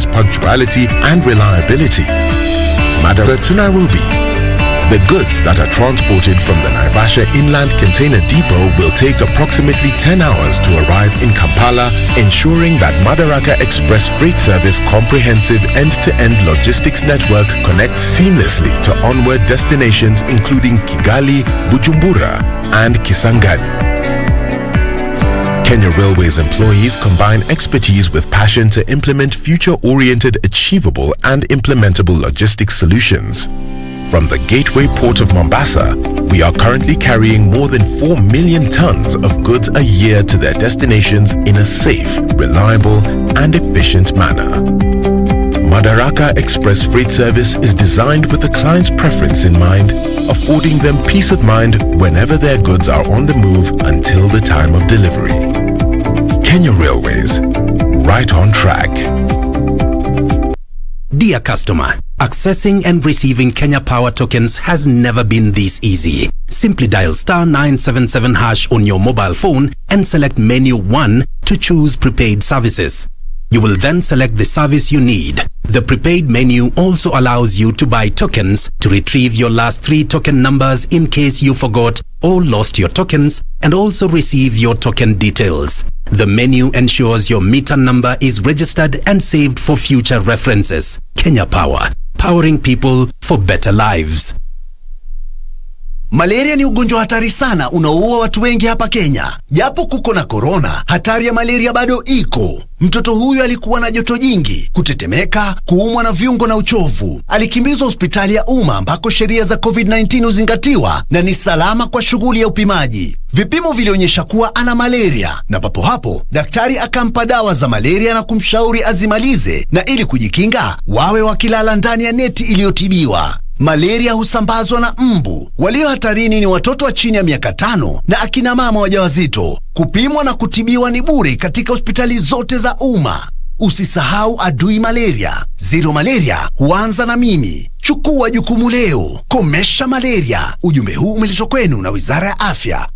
service punctuality and reliability. Madaraka to Nairobi. The goods that are transported from the Naivasha Inland Container Depot will take approximately 10 hours to arrive in Kampala, ensuring that Madaraka Express Freight Service comprehensive end-to-end logistics network connects seamlessly to onward destinations including Kigali, Bujumbura, and Kisangani. Kenya Railways employees combine expertise with passion to implement future-oriented, achievable, and implementable logistics solutions. From the gateway port of Mombasa, we are currently carrying more than 4 million tons of goods a year to their destinations in a safe, reliable, and efficient manner. Madaraka Express Freight Service is designed with the client's preference in mind, affording them peace of mind whenever their goods are on the move until the time of delivery. Kenya Railways, right on track. Dear customer, accessing and receiving Kenya Power tokens has never been this easy. Simply dial *977# on your mobile phone and select menu 1 to choose prepaid services. You will then select the service you need. The prepaid menu also allows you to buy tokens to retrieve your last 3 token numbers in case you forgot or lost your tokens, and also receive your token details. The menu ensures your meter number is registered and saved for future references. Kenya Power, powering people for better lives. Malaria ni ugonjwa hatari sana unaoua watu wengi hapa Kenya. Japo kuko na corona, hatari ya malaria bado iko. Mtoto huyu alikuwa na joto jingi, kutetemeka, kuumwa na viungo na uchovu. Alikimbizwa hospitali ya umma ambako sheria za COVID-19 huzingatiwa na ni salama kwa shughuli ya upimaji. Vipimo vilionyesha kuwa ana malaria, na papo hapo daktari akampa dawa za malaria na kumshauri azimalize, na ili kujikinga wawe wakilala ndani ya neti iliyotibiwa. Malaria husambazwa na mbu. Walio hatarini ni watoto wa chini ya miaka 5 na akina mama wajawazito. Kupimwa na kutibiwa ni bure katika hospitali zote za umma. Usisahau adui malaria. Zero malaria huanza na mimi. Chukua jukumu leo. Komesha malaria. Ujumbe huu umeletwa kwenu na Wizara ya Afya.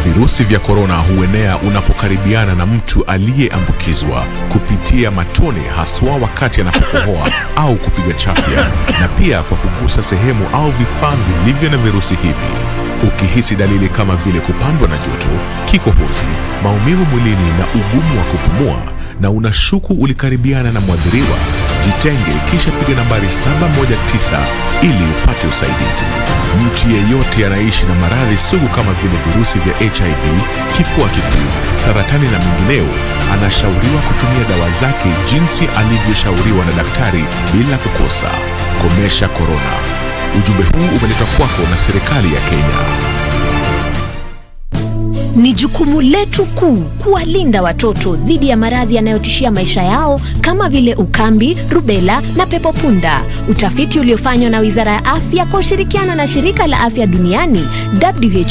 Virusi vya korona huenea unapokaribiana na mtu aliyeambukizwa kupitia matone, haswa wakati anapokohoa au kupiga chafya, na pia kwa kugusa sehemu au vifaa vilivyo na virusi hivi. Ukihisi dalili kama vile kupandwa na joto, kikohozi, maumivu mwilini na ugumu wa kupumua, na unashuku ulikaribiana na mwadhiriwa, jitenge kisha piga nambari 719 ili upate usaidizi. Mtu yeyote anaishi na maradhi sugu kama vile virusi vya HIV, kifua kikuu, saratani na mengineo anashauriwa kutumia dawa zake jinsi alivyoshauriwa na daktari bila kukosa. Komesha korona. Ujumbe huu umeletwa kwako na serikali ya Kenya. Ni jukumu letu kuu kuwalinda watoto dhidi ya maradhi yanayotishia maisha yao kama vile ukambi, rubela na pepo punda. Utafiti uliofanywa na Wizara ya Afya kwa ushirikiano na Shirika la Afya Duniani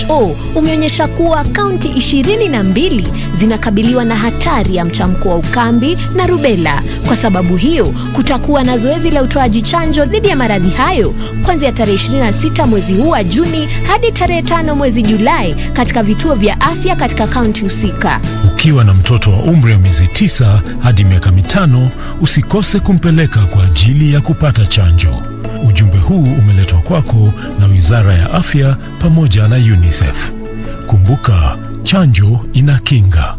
WHO umeonyesha kuwa kaunti 22 zinakabiliwa na hatari ya mchamko wa ukambi na rubela. Kwa sababu hiyo, kutakuwa na zoezi la utoaji chanjo dhidi ya maradhi hayo kuanzia tarehe 26 mwezi huu wa Juni hadi tarehe 5 mwezi Julai katika vituo vya afya katika kaunti husika. Ukiwa na mtoto wa umri wa miezi 9 hadi miaka 5, usikose kumpeleka kwa ajili ya kupata chanjo. Ujumbe huu umeletwa kwako na Wizara ya Afya pamoja na UNICEF. Kumbuka, chanjo inakinga.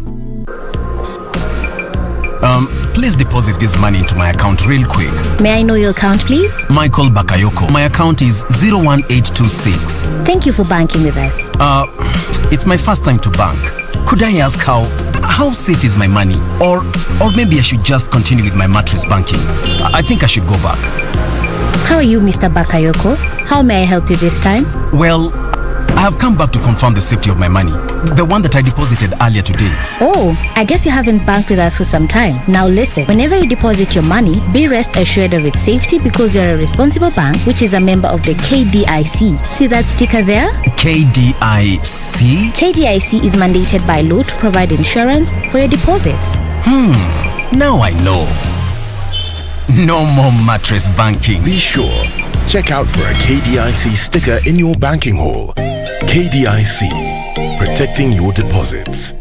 Please deposit this money into my account real quick. May I know your account, please? Michael Bakayoko. My account is 01826. Thank you for banking with us. It's my first time to bank. Could I ask how safe is my money? Or maybe I should just continue with my mattress banking. I think I should go back. How are you, Mr. Bakayoko? How may I help you this time? Well, I have come back to confirm the safety of my money. The one that I deposited earlier today. Oh, I guess you haven't banked with us for some time. Now listen, whenever you deposit your money, be rest assured of its safety because you're a responsible bank, which is a member of the KDIC. See that sticker there? KDIC? KDIC is mandated by law to provide insurance for your deposits. Now I know. No more mattress banking. Be sure, check out for a KDIC sticker in your banking hall. KDIC, protecting your deposits.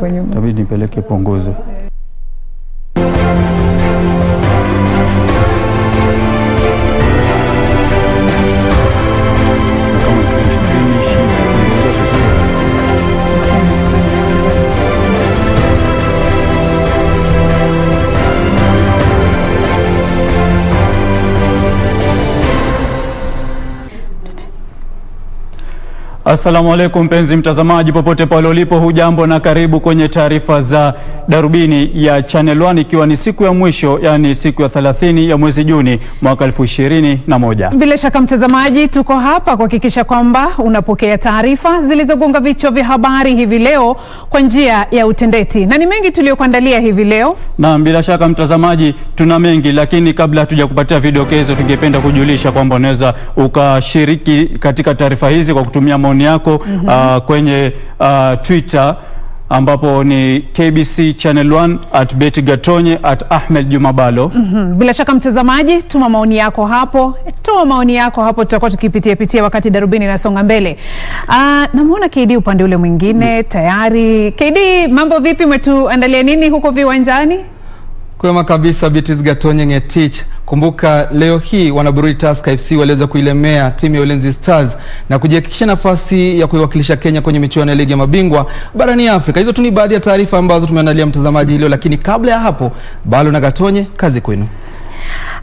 hapo nyuma. Itabidi nipeleke punguzo. Assalamu alaikum mpenzi mtazamaji popote pale ulipo, hujambo na karibu kwenye taarifa za Darubini ya Channel 1, ikiwa ni siku ya mwisho, yani siku ya 30 ya mwezi Juni mwaka 2021. Bila shaka mtazamaji, tuko hapa kuhakikisha kwamba unapokea taarifa zilizogonga vichwa vya habari hivi leo kwa njia ya utendeti. Na ni mengi tuliyokuandalia hivi leo. Na bila shaka mtazamaji, tuna mengi, lakini kabla hatujakupatia vidokezo, tungependa kujulisha kwamba unaweza ukashiriki katika taarifa hizi kwa kutumia maoni yako kwenye Twitter, ambapo ni KBC Channel 1 @Gatonye @Ahmed Juma Bhalo. Bila shaka mtazamaji, tuma maoni yako hapo. Toa maoni yako hapo, tutakuwa tukipitia wakati Darubini inasonga mbele. Namuona KD upande ule mwingine tayari. KD, mambo vipi, umetuandalia nini huko viwanjani? Kwema kabisa Beatrice Gatonye Ngetich. Kumbuka leo hii wanaburudi Tusker FC waliweza kuilemea timu ya Ulinzi Stars na kujihakikisha nafasi ya kuiwakilisha Kenya kwenye michuano ya ligi ya mabingwa barani Afrika. Hizo tu ni baadhi ya taarifa ambazo tumeandalia mtazamaji leo, lakini kabla ya hapo, Bhalo na Gatonye, kazi kwenu.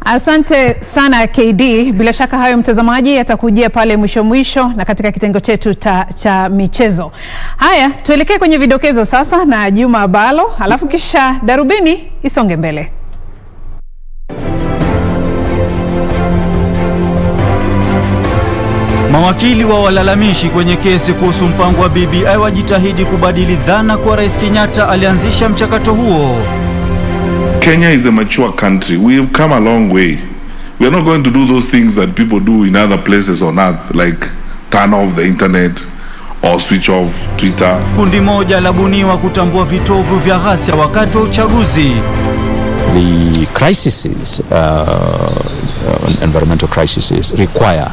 Asante sana KD. Bila shaka hayo mtazamaji yatakujia pale mwisho na katika kitengo chetu cha michezo. Haya, tuelekee kwenye vidokezo sasa na Juma Bhalo, alafu kisha Darubini isonge mbele. Mawakili wa walalamishi kwenye kesi kuhusu mpango wa BBI wajitahidi kubadili dhana kwa Rais Kenyatta alianzisha mchakato huo. Kenya is a mature country. We've come a long way. We are not going to do those things that people do in other places on earth, like turn off the internet or switch off Twitter. Kundi moja labuniwa kutambua vitovu vya ghasia wakati wa uchaguzi. The crises, environmental crises, require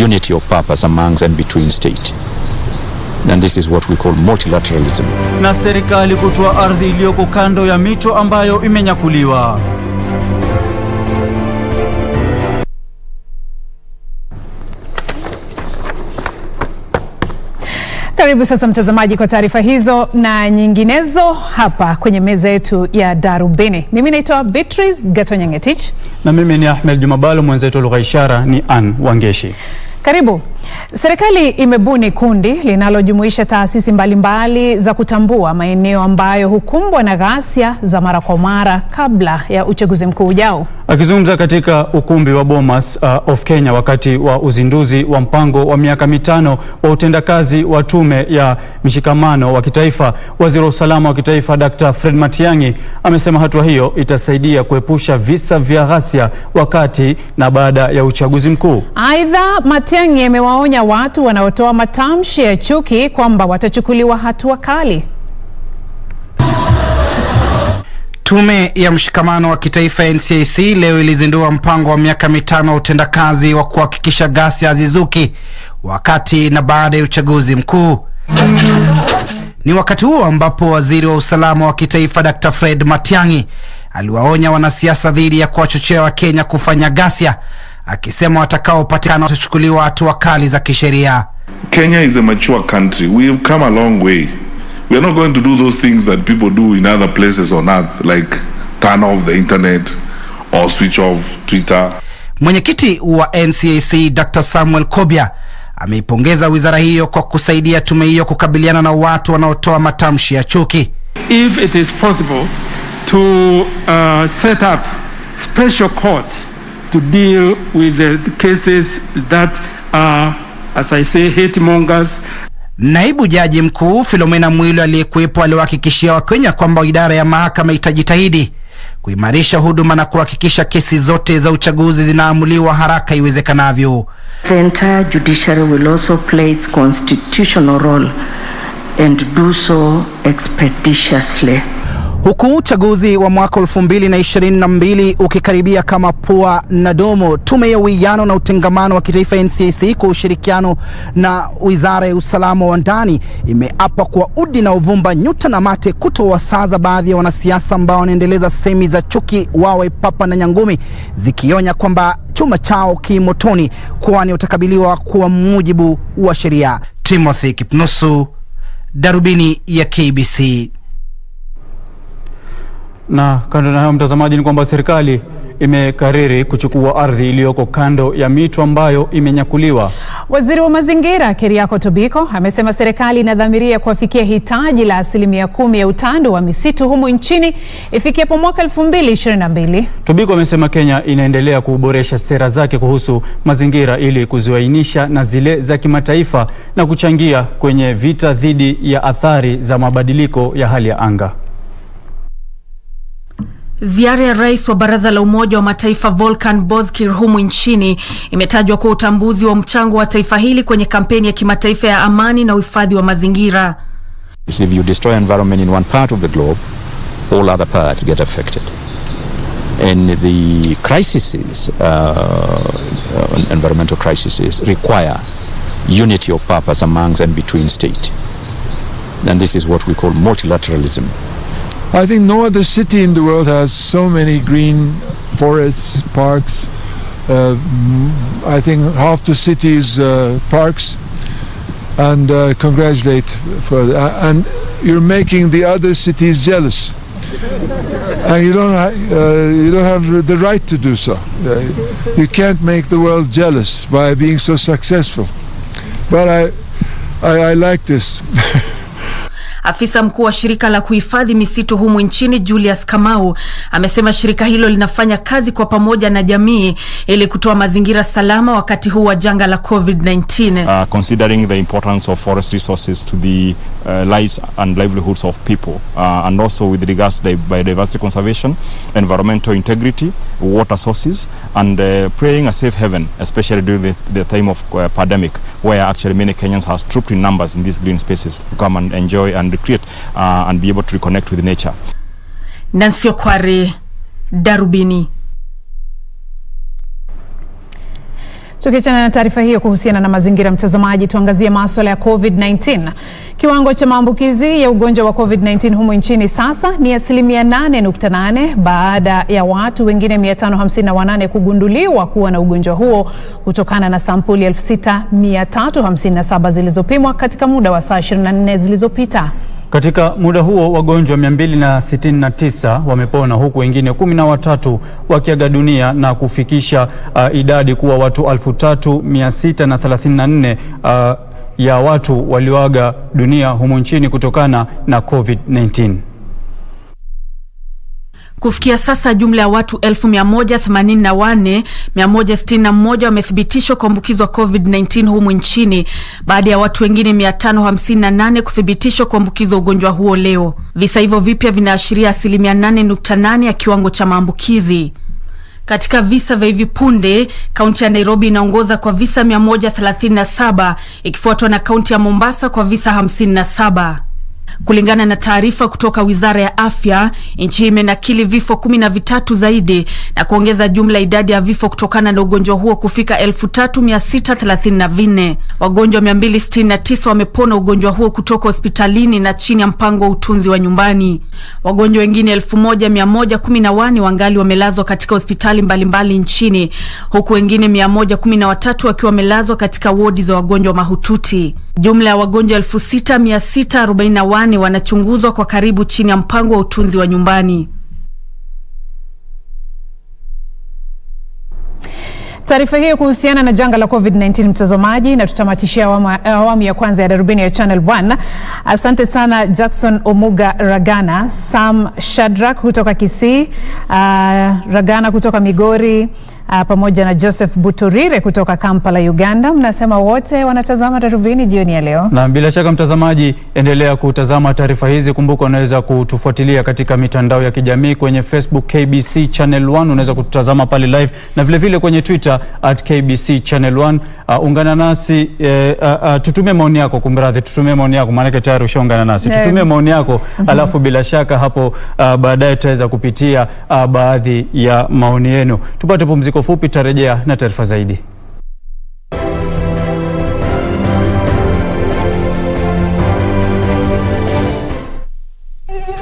unity of purpose amongst and between state. And this is what we call multilateralism. Na serikali kutoa ardhi iliyoko kando ya mito ambayo imenyakuliwa. Karibu sasa mtazamaji kwa taarifa hizo na nyinginezo hapa kwenye meza yetu ya Darubini. Mimi naitwa Beatrice Gatonye Ngetich. Na mimi ni Ahmed Juma Bhalo, mwenzetu lugha ishara ni Ann Wangeshi. Karibu. Serikali imebuni kundi linalojumuisha taasisi mbalimbali za kutambua maeneo ambayo hukumbwa na ghasia za mara kwa mara kabla ya uchaguzi mkuu ujao. Akizungumza katika ukumbi wa Bomas of Kenya wakati wa uzinduzi wa mpango wa miaka 5 wa utendakazi wa tume ya mshikamano wa kitaifa, waziri wa usalama wa kitaifa Dr. Fred Matiang'i amesema hatua hiyo itasaidia kuepusha visa vya ghasia wakati na baada ya uchaguzi mkuu. Aidha, Matiang'i amewaonya watu wanaotoa matamshi ya chuki kwamba watachukuliwa hatua kali. Tume ya mshikamano wa kitaifa NCIC leo ilizindua mpango wa miaka 5 wa utendakazi wa kuhakikisha ghasia hazizuki wakati na baada ya uchaguzi mkuu. Ni wakati huo ambapo waziri wa usalama wa kitaifa Dr. Fred Matiang'i aliwaonya wanasiasa dhidi ya kuwachochea wa Kenya kufanya ghasia, akisema watakaopatikana watachukuliwa hatua kali za kisheria. Kenya is a mature country. We've come a long way. We are not going to do those things that people do in other places on earth, like turn off the internet or switch off Twitter. Mwenyekiti wa NCIC Dr. Samuel Kobia ameipongeza wizara hiyo kwa kusaidia tume hiyo kukabiliana na watu wanaotoa matamshi ya chuki. If it is possible to set up special court to deal with the cases that are, as I say, hate mongers. Naibu jaji mkuu Philomena Mwilu aliyekuwepo aliwahakikishia Wakenya kwamba idara ya mahakama itajitahidi kuimarisha huduma na kuhakikisha kesi zote za uchaguzi zinaamuliwa haraka iwezekanavyo. The entire judiciary will also play its constitutional role and do so expeditiously. Huku uchaguzi wa mwaka 2022 ukikaribia kama pua na domo, tume ya uwiano na utengamano wa kitaifa NCIC kwa ushirikiano na wizara ya usalama wa ndani imeapa kwa udi na uvumba nyuta na mate kutowasaza baadhi ya wanasiasa ambao wanaendeleza semi za chuki wawe papa na nyangumi, zikionya kwamba chuma chao kimotoni kwani utakabiliwa kwa mujibu wa sheria. Timothy Kipnusu, Darubini ya KBC. Na kando na hayo mtazamaji, ni kwamba serikali imekariri kuchukua ardhi iliyoko kando ya mito ambayo imenyakuliwa. Waziri wa mazingira Keriako Tobiko amesema serikali inadhamiria kuafikia hitaji la 10% ya utando wa misitu humu nchini ifikiapo mwaka 2022. Tobiko amesema Kenya inaendelea kuboresha sera zake kuhusu mazingira ili kuziainisha na zile za kimataifa na kuchangia kwenye vita dhidi ya athari za mabadiliko ya hali ya anga. Ziara ya rais wa baraza la Umoja wa Mataifa Volkan Bozkir humu nchini imetajwa kwa utambuzi wa mchango wa taifa hili kwenye kampeni ya kimataifa ya amani na uhifadhi wa mazingira. If you destroy environment in one part of the globe, all other parts get affected. And the crises, environmental crises, require unity of purpose amongst and between state. And this is what we call multilateralism. I think no other city in the world has so many green forests, parks. I think half the city is parks, and congratulate for that. And you're making the other cities jealous, and you don't have the right to do so. You can't make the world jealous by being so successful. But I like this. Afisa mkuu wa shirika la kuhifadhi misitu humu nchini Julius Kamau amesema shirika hilo linafanya kazi kwa pamoja na jamii ili kutoa mazingira salama wakati huu wa janga la COVID-19. Considering the importance of forest resources to the lives and livelihoods of people, and also with regards to biodiversity conservation, environmental integrity, water sources, and praying a safe haven, especially during the time of pandemic, where actually many Kenyans have trooped in numbers in these green spaces to come and enjoy and create and be able to reconnect with nature. Nancy Okware, Darubini. Tukiachana na taarifa hiyo kuhusiana na mazingira, mtazamaji, tuangazie masuala ya COVID-19. Kiwango cha maambukizi ya ugonjwa wa COVID-19 humu nchini sasa ni 8.8% baada ya watu wengine 558 kugunduliwa kuwa na ugonjwa huo kutokana na sampuli 6357 zilizopimwa katika muda wa saa 24 zilizopita. Katika muda huo wagonjwa 269 wamepona huku wengine 13 wakiaga dunia na kufikisha idadi kuwa watu 3634 ya watu walioaga dunia humu nchini kutokana na COVID-19. Kufikia sasa jumla ya watu 1184,161 wamethibitishwa kuambukizwa COVID-19 humu nchini baada ya watu wengine 558 kuthibitishwa kuambukizwa ugonjwa huo leo. Visa hivyo vipya vinaashiria 8.8% ya kiwango cha maambukizi. Katika visa vya hivi punde, kaunti ya Nairobi inaongoza kwa visa 137 ikifuatwa na kaunti ya Mombasa kwa visa 57. Kulingana na taarifa kutoka Wizara ya Afya, nchi imenakili vifo 13 zaidi na kuongeza jumla idadi ya vifo kutokana na ugonjwa huo kufika 3634. Wagonjwa 269 wamepona ugonjwa huo kutoka hospitalini na chini ya mpango wa utunzi wa nyumbani. Wagonjwa wengine 1111 wangali wamelazwa katika hospitali mbalimbali nchini, huku wengine 113 wakiwa wamelazwa katika wodi za wagonjwa mahututi. Jumla ya wagonjwa 6641 wanachunguzwa kwa karibu chini ya mpango wa utunzi wa nyumbani. Taarifa hiyo kuhusiana na janga la COVID-19, mtazamaji, na tutamatishia awamu ya kwanza ya Darubini ya Channel 1. Asante sana Jackson Omuga Ragana, Sam Shadrack kutoka Kisii, Ragana kutoka Migori, pamoja na Joseph Buturire kutoka Kampala, Uganda. Mnasema wote wanatazama Darubini jioni ya leo. Na bila shaka mtazamaji, endelea kutazama taarifa hizi. Kumbuka unaweza kutufuatilia katika mitandao ya kijamii kwenye Facebook KBC Channel 1, unaweza kutazama pale live, na vile vile kwenye Twitter @KBC Channel 1. Ungana nasi, tutume maoni yako, tutume maoni yako maana tayari ushaungana nasi. Tutume maoni yako, alafu bila shaka hapo baadaye tutaweza kupitia baadhi ya maoni yenu. Tupate pumziko fupi, tarejea na taarifa zaidi.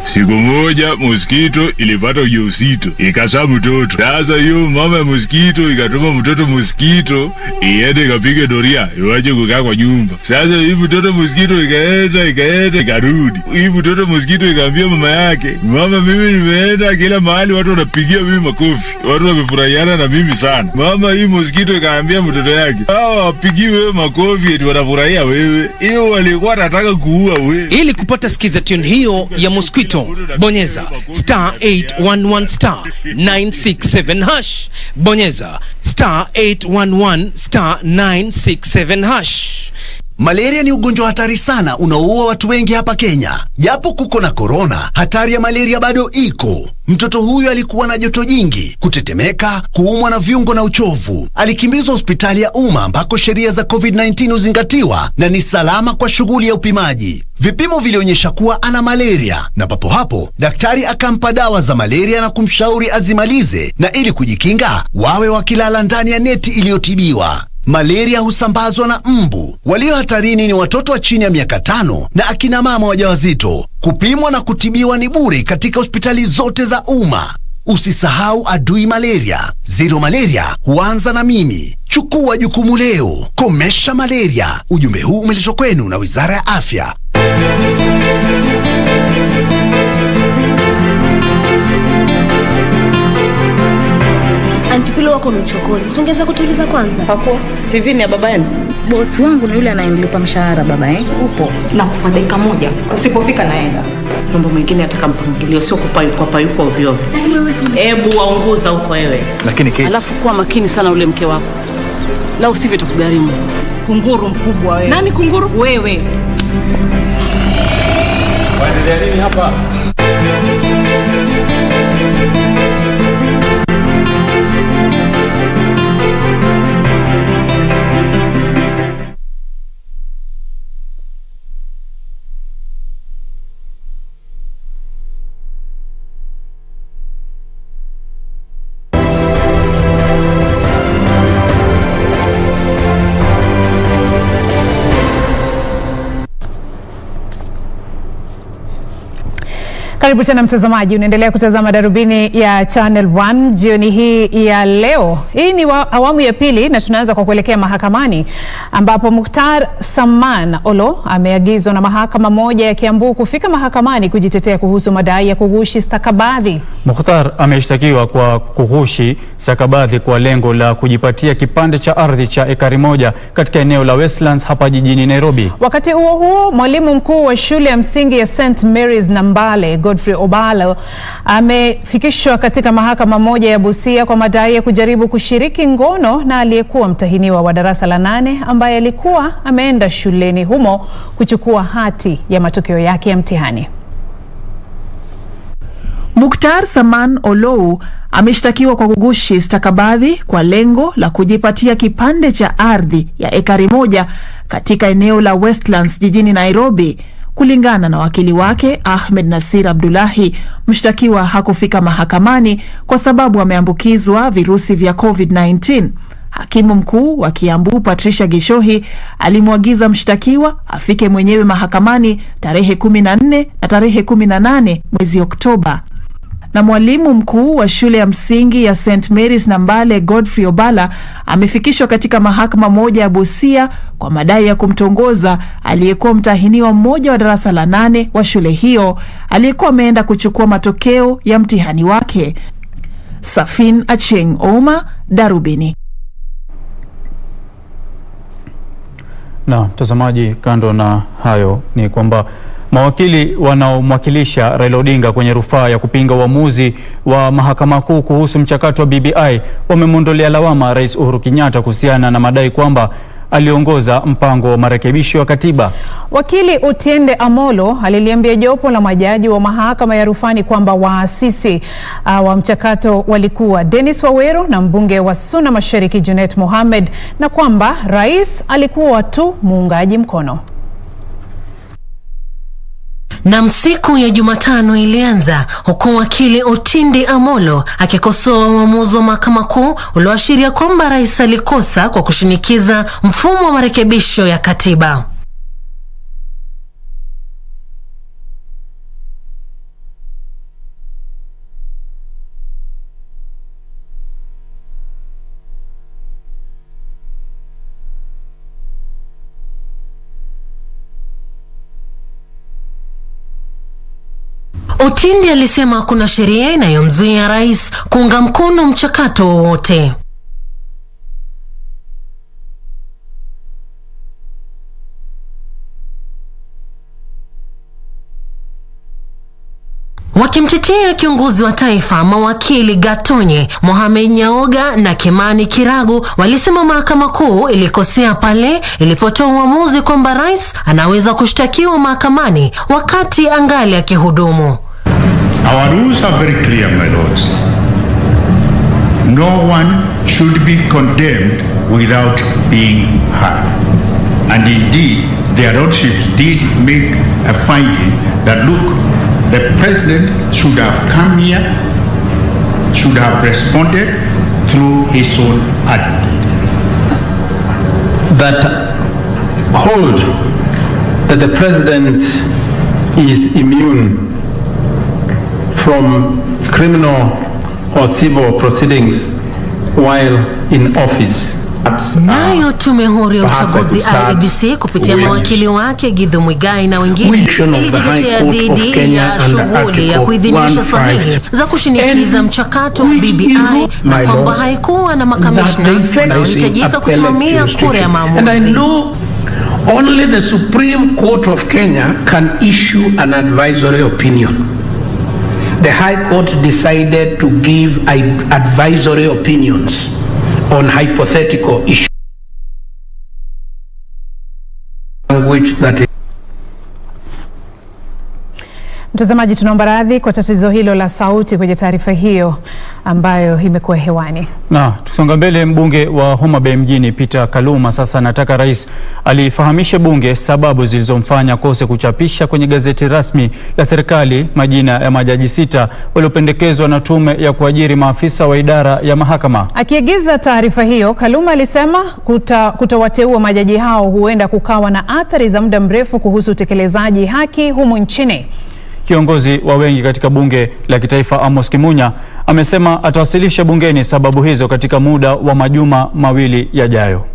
Siku moja mosquito ilipata ujauzito, ikazaa mtoto. Sasa hiyo mama ya mosquito ikatuma mtoto mosquito iende ikapige doria iwaje kukaa kwa nyumba. Sasa hii mtoto mosquito ikaenda ikarudi. Hii mtoto mosquito ikaambia mama yake, mama, mimi nimeenda kila mahali watu wanapigia mimi makofi, watu wamefurahiana na mimi sana. Mama, hii mosquito ikaambia mtoto yake, hao wapigi wewe makofi eti wanafurahia wewe, hiyo walikuwa wanataka kuua wewe. Ili kupata skiza tune hiyo ya mosquito, bonyeza *811 *967#. Bonyeza *811 *967#. Malaria ni ugonjwa hatari sana unaoua watu wengi hapa Kenya. Japo kuko na corona, hatari ya malaria bado iko. Mtoto huyu alikuwa na joto jingi, kutetemeka, kuumwa na viungo na uchovu. Alikimbizwa hospitali ya umma ambako sheria za COVID-19 huzingatiwa na ni salama kwa shughuli ya upimaji. Vipimo vilionyesha kuwa ana malaria, na papo hapo daktari akampa dawa za malaria na kumshauri azimalize, na ili kujikinga wawe wakilala ndani ya neti iliyotibiwa. Malaria husambazwa na mbu. Walio hatarini ni watoto wa chini ya miaka 5 na akina mama wajawazito. Kupimwa na kutibiwa ni bure katika hospitali zote za umma. Usisahau adui malaria. Zero malaria huanza na mimi. Chukua jukumu leo. Komesha malaria. Ujumbe huu umeletwa kwenu na Wizara ya Afya. Antipilo wako ni uchokozi. Si ungeweza kutuliza kwanza? Hapo TV ni ya baba yenu. Bosi wangu ni yule anayemlipa mshahara baba upo. Nakupa dakika moja. Usipofika naenda. Mambo mengine ataka mpangilio, sio kupayuka yuko ovyo. Hebu waongoza huko wewe. Lakini Kate, alafu kuwa makini sana ule mke wako. La usivyo tukugharimu. Kunguru mkubwa wewe. Nani kunguru? Wewe. Waendelea nini hapa? Karibu tena mtazamaji, unaendelea kutazama Darubini ya Channel 1 jioni hii ya leo. Hii ni awamu ya pili na tunaanza kwa kuelekea mahakamani ambapo Mukhtar Saman Olo ameagizwa na mahakama moja ya Kiambu kufika mahakamani kujitetea kuhusu madai ya kughushi stakabadhi. Mukhtar ameshtakiwa kwa kughushi stakabadhi kwa lengo la kujipatia kipande cha ardhi cha ekari 1 katika eneo la Westlands hapa jijini Nairobi. Wakati huo mwalimu mkuu wa shule ya msingi ya St Mary's Nambale Bhalo amefikishwa katika mahakama moja ya Busia kwa madai ya kujaribu kushiriki ngono na aliyekuwa mtahiniwa wa darasa la 8 ambaye alikuwa ameenda shuleni humo kuchukua hati ya matokeo yake ya mtihani. Mukhtar Saman Olo ameshtakiwa kwa kughushi stakabadhi kwa lengo la kujipatia kipande cha ardhi ya ekari 1 katika eneo la Westlands jijini Nairobi. Kulingana na wakili wake Ahmed Nasir Abdullahi, mshtakiwa hakufika mahakamani kwa sababu ameambukizwa virusi vya COVID-19. Hakimu mkuu wa Kiambu Patricia Gishohi alimwagiza mshtakiwa afike mwenyewe mahakamani tarehe 14 na tarehe 18 mwezi Oktoba. Na mwalimu mkuu wa shule ya msingi ya St Mary's Nambale Godfrey Obala amefikishwa katika mahakama moja ya Busia kwa madai ya kumtongoza aliyekuwa mtahiniwa mmoja wa darasa la 8 wa shule hiyo aliyekuwa ameenda kuchukua matokeo ya mtihani wake. Safin Acheng Oma, Darubini. Na mtazamaji, kando na hayo ni kwamba Mawakili wanaomwakilisha Raila Odinga kwenye rufaa ya kupinga uamuzi wa Mahakama Kuu kuhusu mchakato wa BBI wamemwondolea lawama Rais Uhuru Kenyatta kuhusiana na madai kwamba aliongoza mpango wa marekebisho ya katiba. Wakili Otiende Amolo aliliambia jopo la majaji wa mahakama ya rufani kwamba waasisi wa mchakato walikuwa Dennis Wawero na mbunge wa Suna Mashariki Junet Mohamed, na kwamba rais alikuwa tu muungaji mkono. Na siku ya Jumatano ilianza huku wakili Otiende Amolo akikosoa uamuzi wa Mahakama Kuu ulioashiria kwamba rais alikosa kwa kushinikiza mfumo wa marekebisho ya katiba. Otiende alisema kuna sheria inayomzuia rais kuunga mkono mchakato wowote. Wakimtetea kiongozi wa taifa, mawakili Gatonye, Mohamed Nyaoga na Kimani Kiragu walisema Mahakama Kuu ilikosea pale ilipotoa uamuzi kwamba rais anaweza kushtakiwa mahakamani wakati angali akihudumu. Our rules are very clear, my lords. No one should be condemned without being heard. And indeed, their lordships did make a finding that, look, the president should have come here, should have responded through his own advocate. That hold that the president is immune from criminal or civil proceedings while in office. Nayo tume huru ya uchaguzi IEBC kupitia mawakili wake Githu Muigai na wengine ilijitetea dhidi ya shughuli ya kuidhinisha sahihi za kushinikiza mchakato wa BBI na kwamba haikuwa na makamishna wanaohitajika kusimamia kura ya maamuzi. Only the Supreme Court of Kenya can issue an advisory opinion. The High Court decided to give advisory opinions on hypothetical issues. Language that is... Mtazamaji, tunaomba radhi kwa tatizo hilo la sauti kwenye taarifa hiyo ambayo imekuwa hewani. Na tusonga mbele, mbunge wa Homa Bay mjini Peter Kaluma sasa anataka rais alifahamishe bunge sababu zilizomfanya kose kuchapisha kwenye gazeti rasmi la serikali majina ya majaji 6 waliopendekezwa na tume ya kuajiri maafisa wa idara ya mahakama. Akiagiza taarifa hiyo, Kaluma alisema kutowateua majaji hao huenda kukawa na athari za muda mrefu kuhusu utekelezaji haki humu nchini. Kiongozi wa wengi katika bunge la kitaifa Amos Kimunya amesema atawasilisha bungeni sababu hizo katika muda wa majuma mawili yajayo.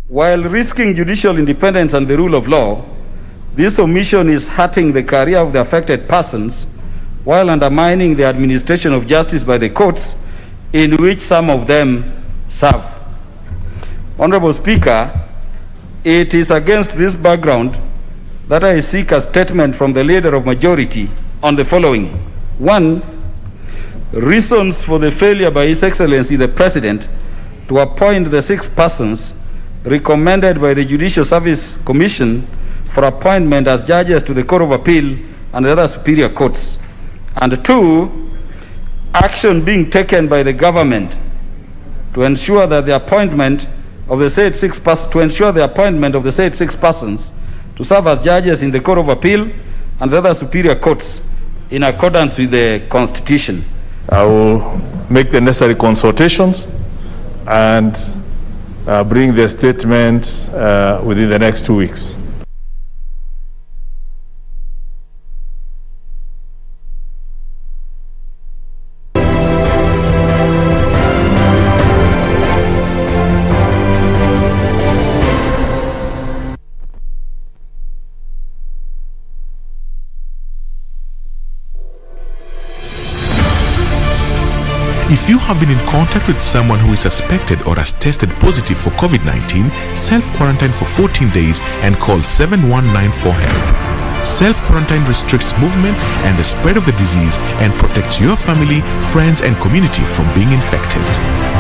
While risking judicial independence and the rule of law, this omission is hurting the career of the affected persons while undermining the administration of justice by the courts in which some of them serve. Honorable Speaker, it is against this background that I seek a statement from the leader of majority on the following. 1. Reasons for the failure by His Excellency the President to appoint the 6 persons recommended by the Judicial Service Commission for appointment as judges to the Court of Appeal and the other superior courts. And 2. Action being taken by the government to ensure that the appointment of the said 6 persons to serve as judges in the Court of Appeal and the other superior courts in accordance with the Constitution. I will make the necessary consultations and bring the statement within the next 2 weeks. If you have been in contact with someone who is suspected or has tested positive for COVID-19, self-quarantine for 14 days and call 7194 for help. Self-quarantine restricts movement and the spread of the disease and protects your family, friends and community from being infected.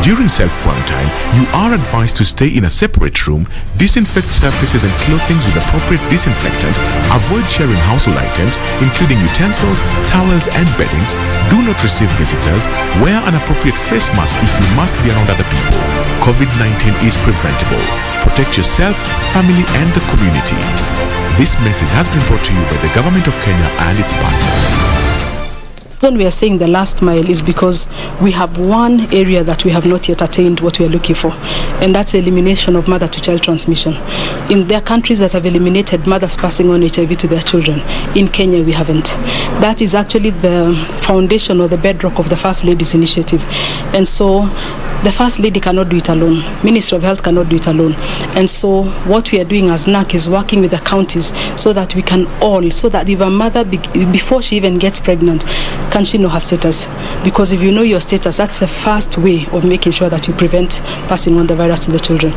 During self-quarantine, you are advised to stay in a separate room, disinfect surfaces and clothing with appropriate disinfectant, avoid sharing household items, including utensils, towels and beddings, do not receive visitors, wear an appropriate face mask if you must be around other people. COVID-19 is preventable. Protect yourself, family and the community. This message has been brought to you by the Government of Kenya and its partners. The reason we are saying the last mile is because we have one area that we have not yet attained what we are looking for, and that's elimination of mother-to-child transmission. In their countries that have eliminated mothers passing on HIV to their children, in Kenya we haven't. That is actually the foundation or the bedrock of the First Lady's initiative, and so the First Lady cannot do it alone. Ministry of Health cannot do it alone. And so what we are doing as NAC is working with the counties so that we can all, so that if a mother, before she even gets pregnant, can she know her status? Because if you know your status, that's the first way of making sure that you prevent passing on the virus to the children.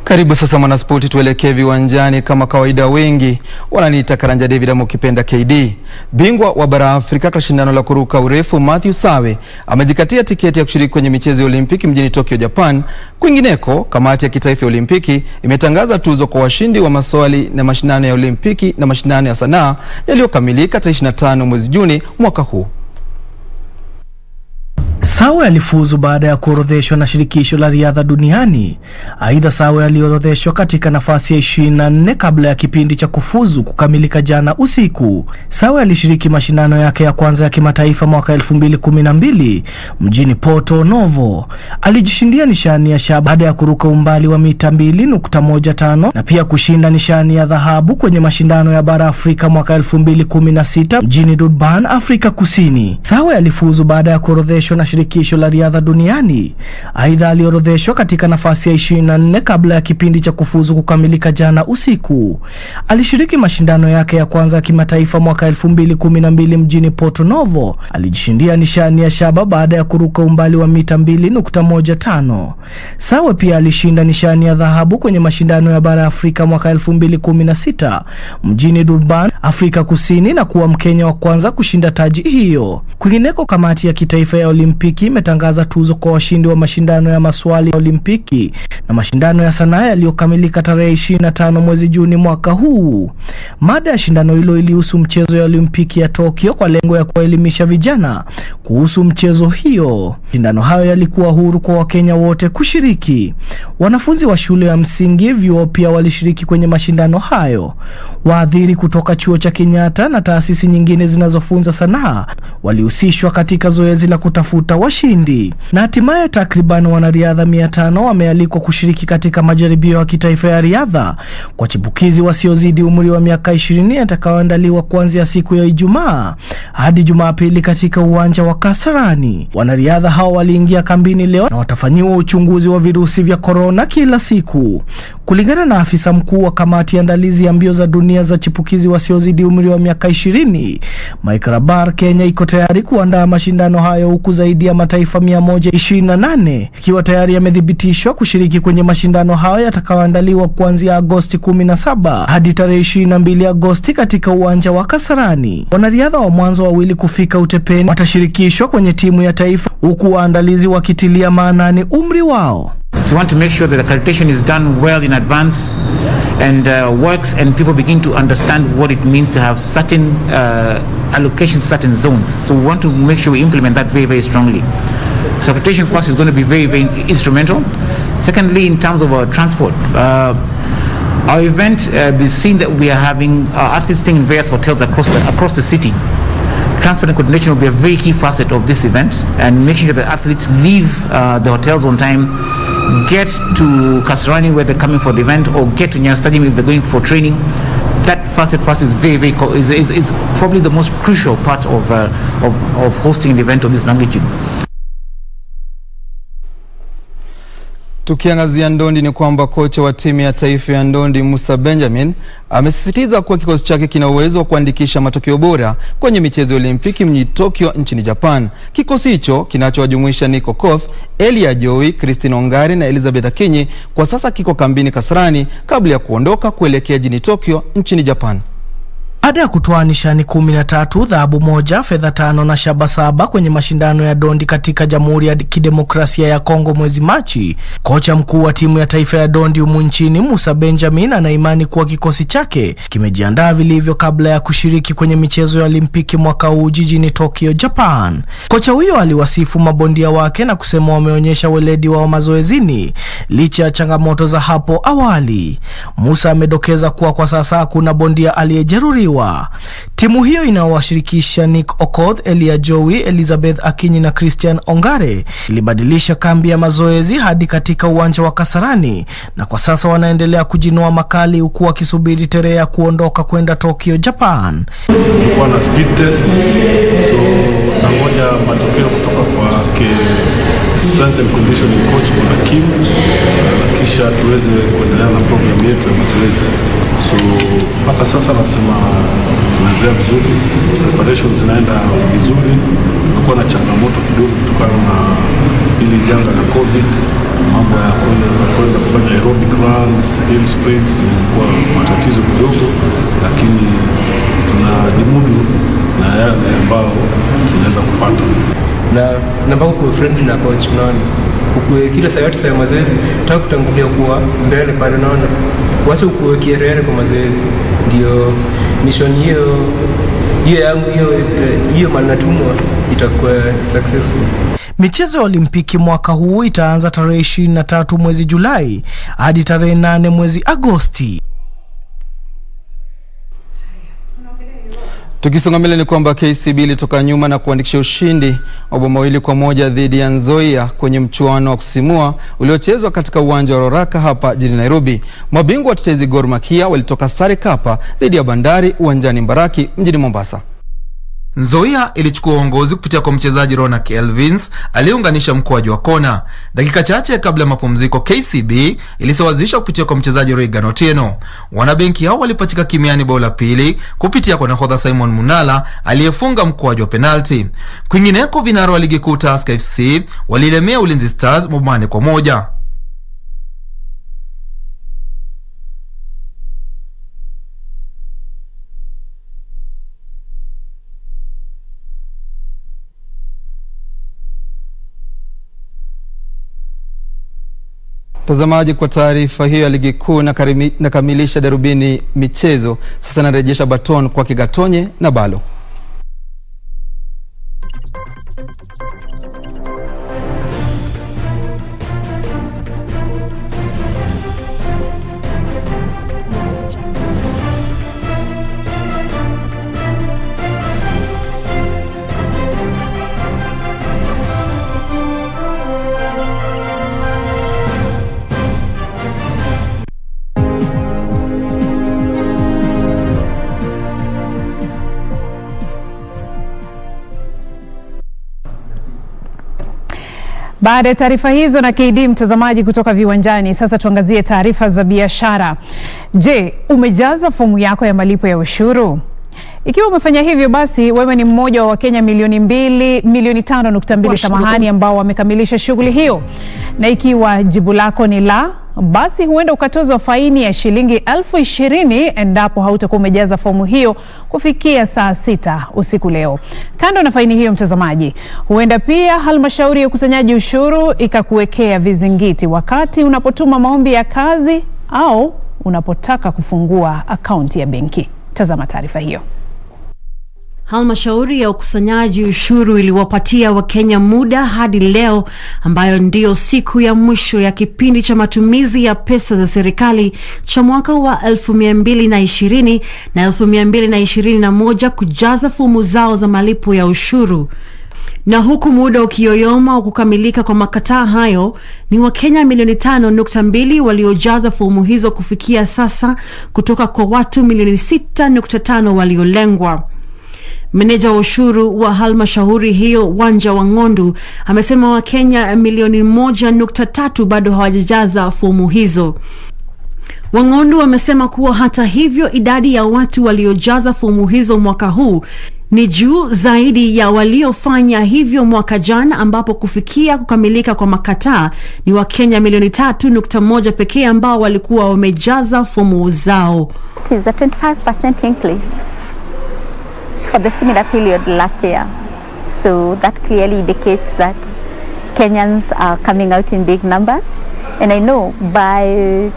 Karibu sasa mwanaspoti, tuelekee viwanjani. Kama kawaida wengi wananiita Karanja David ama ukipenda KD. Bingwa wa bara Afrika kwa shindano la kuruka urefu Matthew Sawe amejikatia tiketi ya kushiriki kwenye michezo ya Olimpiki mjini Tokyo, Japan. Kwingineko, kamati ya kitaifa ya Olimpiki imetangaza tuzo kwa washindi wa maswali na mashindano ya Olimpiki na mashindano ya sanaa yaliyokamilika tarehe 25 mwezi Juni mwaka huu. Sawe alifuzu baada ya kuorodheshwa na shirikisho la riadha duniani. Aidha, Sawe aliorodheshwa katika nafasi ya 24 kabla ya kipindi cha kufuzu kukamilika jana usiku. Sawe alishiriki mashindano yake ya kwanza ya kimataifa mwaka 2012 mjini Porto Novo. Alijishindia nishani ya shaba baada ya kuruka umbali wa mita 2.15 na pia kushinda nishani ya dhahabu kwenye mashindano ya bara Afrika mwaka 2016 mjini Durban, Afrika Kusini. Sawe alifuzu baada ya kuorodheshwa na shirikisho la riadha duniani. Aidha, aliorodheshwa katika nafasi ya 24 kabla ya kipindi cha kufuzu kukamilika jana usiku. Alishiriki mashindano yake ya kwanza ya kimataifa mwaka 2012 mjini Porto Novo. Alijishindia nishani ya shaba baada ya kuruka umbali wa mita 2.15. Sawe pia alishinda nishani ya dhahabu kwenye mashindano ya bara Afrika mwaka 2016 mjini Durban, Afrika Kusini, na kuwa Mkenya wa kwanza kushinda taji hiyo. Kwingineko, kamati ya kitaifa ya Olimpiki imetangaza tuzo kwa washindi wa mashindano ya maswali ya Olimpiki na mashindano ya sanaa yaliyokamilika tarehe 25 mwezi Juni mwaka huu. Mada ya shindano hilo ilihusu mchezo ya Olimpiki ya Tokyo kwa lengo ya kuelimisha vijana kuhusu mchezo hiyo. Shindano hayo yalikuwa huru kwa Wakenya wote kushiriki. Wanafunzi wa shule ya msingi, vyuo pia walishiriki kwenye mashindano hayo. Waadhiri kutoka chuo cha Kenyatta na taasisi nyingine zinazofunza sanaa walihusishwa katika zoezi la kutafuta washindi. Na hatimaye takriban wanariadha 500 wamealikwa kushiriki katika majaribio ya kitaifa ya riadha kwa chipukizi wasiozidi umri wa miaka 20 yatakayoandaliwa kuanzia siku ya Ijumaa hadi Jumapili katika uwanja wa Kasarani. Wanariadha hao waliingia kambini leo na watafanyiwa uchunguzi wa virusi vya corona kila siku. Kulingana na afisa mkuu wa kamati ya andalizi ya mbio za dunia za chipukizi wasiozidi umri wa miaka 20, Mike Rabar, Kenya iko tayari kuandaa mashindano hayo, huku zaidi ya mataifa 128 ikiwa tayari yamethibitishwa kushiriki kwenye mashindano hayo yatakayoandaliwa kuanzia Agosti 17 hadi tarehe 22 Agosti katika uwanja wa Kasarani. Wanariadha wa mwanzo wawili kufika utepeni watashirikishwa kwenye timu ya taifa, huku waandalizi wakitilia maanani umri wao. So we want to make sure that accreditation is done well in advance and works, and people begin to understand what it means to have certain allocations, certain zones. So we want to make sure we implement that very, very strongly. So accreditation for us is going to be very, very instrumental. Secondly, in terms of our transport, our event, we've seen that we are having athletes staying in various hotels across the city. transparent coordination will be a very key facet of this event, and making sure that athletes leave the hotels on time, get to Kasarani where they're coming for the event, or get to Nyayo Stadium if they're going for training. That facet for us is is probably the most crucial part of hosting an event of this magnitude. Tukiangazia ndondi ni kwamba kocha wa timu ya taifa ya ndondi Musa Benjamin amesisitiza kuwa kikosi chake kina uwezo wa kuandikisha matokeo bora kwenye michezo ya Olimpiki mjini Tokyo nchini Japan. Kikosi hicho kinachowajumuisha Nico Koth, Elia Joey, Christine Ongare na Elizabeth Akinyi kwa sasa kiko kambini Kasarani kabla ya kuondoka kuelekea jijini Tokyo nchini Japan. Baada ya kutoa nishani 13, dhahabu 1, fedha 5 na shaba 7 kwenye mashindano ya dondi katika Jamhuri ya Kidemokrasia ya Kongo mwezi Machi, kocha mkuu wa timu ya taifa ya dondi humu nchini Musa Benjamin ana imani kuwa kikosi chake kimejiandaa vilivyo kabla ya kushiriki kwenye michezo ya Olimpiki mwaka huu jijini Tokyo, Japan. Kocha huyo aliwasifu mabondia wake na kusema wameonyesha weledi wao mazoezini licha ya changamoto za hapo awali. Musa amedokeza kuwa kwa sasa hakuna bondia aliyejeruhiwa. Timu hiyo inawashirikisha Nick Okoth, Elia Joey, Elizabeth Akinyi na Christian Ongare ilibadilisha kambi ya mazoezi hadi katika uwanja wa Kasarani, na kwa sasa wanaendelea kujinoa makali huku wakisubiri tarehe ya kuondoka kwenda Tokyo, Japan. Kulikuwa na speed test, so nangoja matokeo kutoka kwa strength and conditioning coach Bwana Kim, kisha tuweze kuendelea na program yetu ya mazoezi. So mpaka sasa nasema tunaendelea vizuri, preparations zinaenda vizuri. Tumekuwa na changamoto kidogo kutokana na ili janga la COVID, mambo ya kwenda kufanya aerobic runs, hill sprints, ilikuwa matatizo kidogo, lakini tunajimudu na yale ambao tunaweza kupata. Na mpaka kwa friendly na coach, unaona kila saa yote saa mazoezi tutaka kutangulia kuwa mbele pale, unaona wacha ukuwe kierere kwa mazoezi, ndio mission hiyo manatumwa itakuwa successful. Michezo ya Olimpiki mwaka huu itaanza tarehe 23 mwezi Julai hadi tarehe 8 mwezi Agosti. Tukisonga mbele ni kwamba KCB ilitoka nyuma na kuandikisha ushindi wa bao 2-1 dhidi ya Nzoia kwenye mchuano wa kusimua uliochezwa katika uwanja wa Roraka hapa jijini Nairobi. Mabingwa watetezi Gor Mahia walitoka sare kapa dhidi ya Bandari uwanjani Mbaraki mjini Mombasa. Nzoia ilichukua uongozi kupitia kwa mchezaji Ronak Elvins aliyeunganisha mkwaju wa kona. Dakika chache kabla ya mapumziko, KCB ilisawazisha kupitia kwa mchezaji Regan Otieno. Wanabenki hao walipatika kimiani bao la pili kupitia kwa nahodha Simon Munala aliyefunga mkwaju wa penalti. Kwingineko, vinara wa ligi kuu Tusker FC walilemea Ulinzi Stars 1-1. Tazamaji, kwa taarifa hiyo ya ligi kuu nakamilisha Darubini michezo. Sasa narejesha baton kwa Gatonye na Bhalo. Baada ya taarifa hizo na KD mtazamaji kutoka viwanjani, sasa tuangazie taarifa za biashara. Je, umejaza fomu yako ya malipo ya ushuru? Ikiwa umefanya hivyo, basi wewe ni mmoja wa Wakenya milioni 5.2 samahani ambao wamekamilisha shughuli hiyo. Na ikiwa jibu lako ni la, basi huenda ukatozwa faini ya shilingi 20,000 endapo hautakuwa umejaza fomu hiyo kufikia saa 6 usiku leo. Kando na faini hiyo mtazamaji, huenda pia halmashauri ya ukusanyaji ushuru ikakuwekea vizingiti wakati unapotuma maombi ya kazi au unapotaka kufungua akaunti ya benki. Tazama taarifa hiyo. Halmashauri ya ukusanyaji ushuru iliwapatia Wakenya muda hadi leo, ambayo ndio siku ya mwisho ya kipindi cha matumizi ya pesa za serikali cha mwaka wa 2020 na 2021 kujaza fomu zao za malipo ya ushuru. Na huku muda ukiyoyoma wa kukamilika kwa makataa hayo, ni Wakenya milioni 5.2 waliojaza fomu hizo kufikia sasa, kutoka kwa watu milioni 6.5 waliolengwa. Meneja wa ushuru wa halmashauri hiyo, Wanja Wangondu, amesema Wakenya milioni 1.3 bado hawajajaza fomu hizo. Wangondu amesema kuwa hata hivyo idadi ya watu waliojaza fomu hizo mwaka huu ni juu zaidi ya waliofanya hivyo mwaka jana, ambapo kufikia kukamilika kwa makataa ni Wakenya milioni 3.1 pekee ambao walikuwa wamejaza fomu zao. It is a 25% increase for the similar period last year. So that clearly indicates that Kenyans are coming out in big numbers. And I know by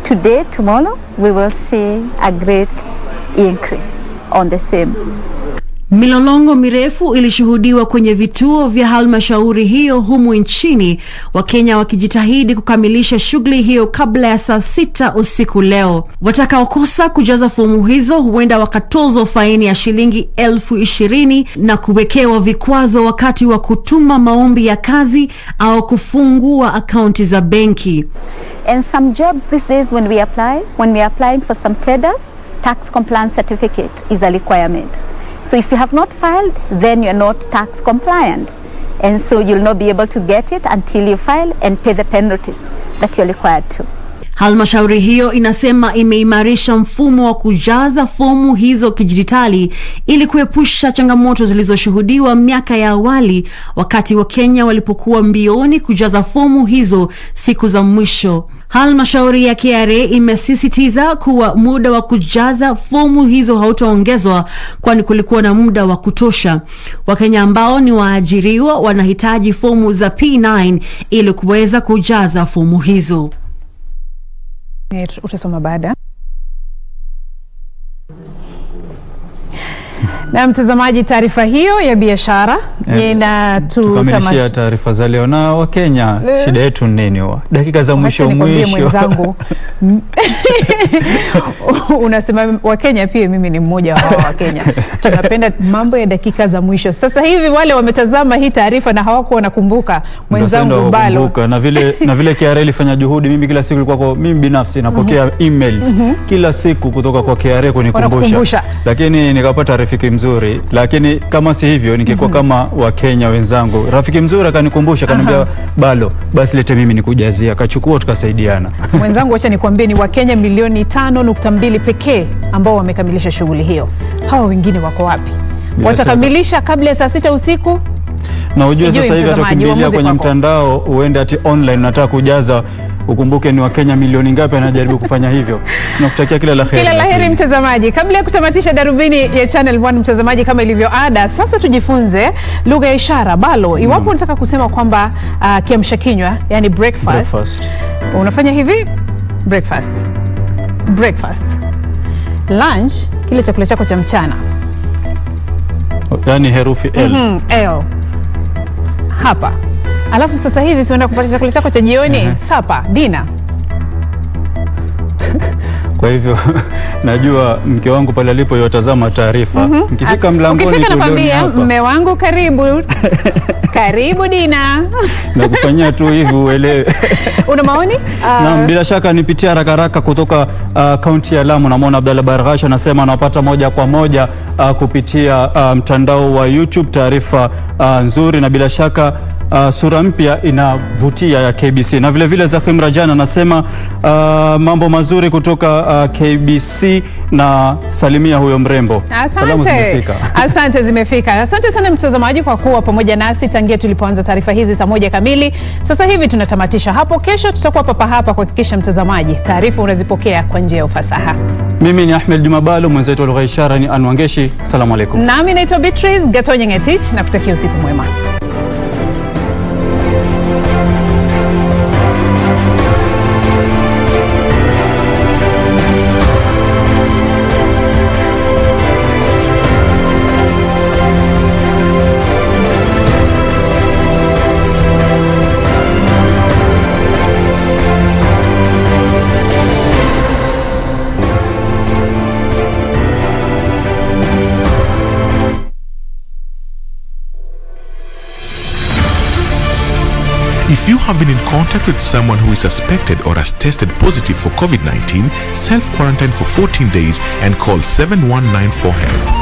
today, tomorrow, we will see a great increase on the same. Milolongo mirefu ilishuhudiwa kwenye vituo vya halmashauri hiyo humu nchini, Wakenya wakijitahidi kukamilisha shughuli hiyo kabla ya saa 6 usiku leo. Watakaokosa kujaza fomu hizo huenda wakatozwa faini ya shilingi 20,000 na kuwekewa vikwazo wakati wa kutuma maombi ya kazi au kufungua akaunti za benki. And some jobs these days when we are applying for some tenders, tax compliance certificate is a requirement. So if you have not filed, then you're not tax compliant. And so you'll not be able to get it until you file and pay the penalties that you're required to. Halmashauri hiyo inasema imeimarisha mfumo wa kujaza fomu hizo kidijitali ili kuepusha changamoto zilizoshuhudiwa miaka ya awali wakati Wakenya walipokuwa mbioni kujaza fomu hizo siku za mwisho. Halmashauri ya KRA imesisitiza kuwa muda wa kujaza fomu hizo hautaongezwa, kwani kulikuwa na muda wa kutosha. Wakenya ambao ni waajiriwa wanahitaji fomu za P9 ili kuweza kujaza fomu hizo. Utasoma baada. Na mtazamaji, taarifa hiyo ya biashara tukamilishia taarifa za leo na Wakenya. Shida yetu nini dakika za mwisho mwenzangu? Unasema Wakenya, pia mimi ni mmoja wa Wakenya. Tunapenda mambo ya dakika za mwisho. Sasa hivi wale wametazama hii taarifa na hawako wanakumbuka mwenzangu Bhalo. Na vile KRA ilifanya juhudi, mimi kila siku ilikuwa mimi binafsi napokea emails kila siku kutoka kwa KRA kunikumbusha. Lakini nikapata rafiki mzuri, lakini kama si hivyo ningekuwa kama Wakenya wenzangu. Rafiki mzuri akanikumbusha, akaniambia Bhalo, basi lete mimi nikujazia, akachukua tukasaidiana. Mwenzangu, acha nikwambie ni Wakenya milioni 5.2 pekee ambao wamekamilisha shughuli hiyo. Hawa wengine wako wapi? Watakamilisha kabla ya saa 6 usiku? Na ujue sasa hivi atakimbilia kwenye mtandao, uende ati online unataka kujaza, ukumbuke ni Wakenya milioni ngapi anajaribu kufanya hivyo. Tunakutakia kila la heri. Kila la heri mtazamaji. Kabla ya kutamatisha Darubini ya Channel 1 mtazamaji, kama ilivyo ada, sasa tujifunze lugha ya ishara. Bhalo, iwapo unataka kusema kwamba kiamsha kinywa, yani breakfast, unafanya hivi: breakfast. Lunch, kile chakula chako cha mchana, yani herufi L. L. Hapa. Alafu sasa hivi sienda kupata chakula chako cha jioni, sapa, dinner. Kwa hivyo najua mke wangu pale alipo yotazama taarifa. Mkifika mlangoni tulioni hapa, mme wangu karibu. Karibu dinner. Na kufanyia tu hivi uelewe. Una maoni? Na bila shaka nipitia haraka kutoka kaunti ya Lamu. Namuona Abdalla Barghasha anasema anapata moja kwa moja kupitia mtandao wa YouTube. Taarifa nzuri na bila shaka sura mpya inavutia ya KBC. Na vile vile Zakhim Rajana anasema mambo mazuri kutoka KBC na salimia huyo mrembo. Salamu zimefika. Asante, zimefika. Asante sana mtazamaji kwa kuwa pamoja nasi tangia tulipoanza taarifa hizi saa 1 kamili. Sasa hivi tunatamatisha hapo. Kesho tutakuwa papa hapa kuhakikisha mtazamaji taarifa unazipokea kwa njia ya ufasaha. Mimi ni Ahmed Juma Bhalo, mwenzetu wa lugha ishara ni Anwangeshi. Salamu alaykum. Nami naitwa Beatrice Gatonye na kutakia usiku mwema. If you have been in contact with someone who is suspected or has tested positive for COVID-19, self-quarantine for 14 days and call 7194 HELP.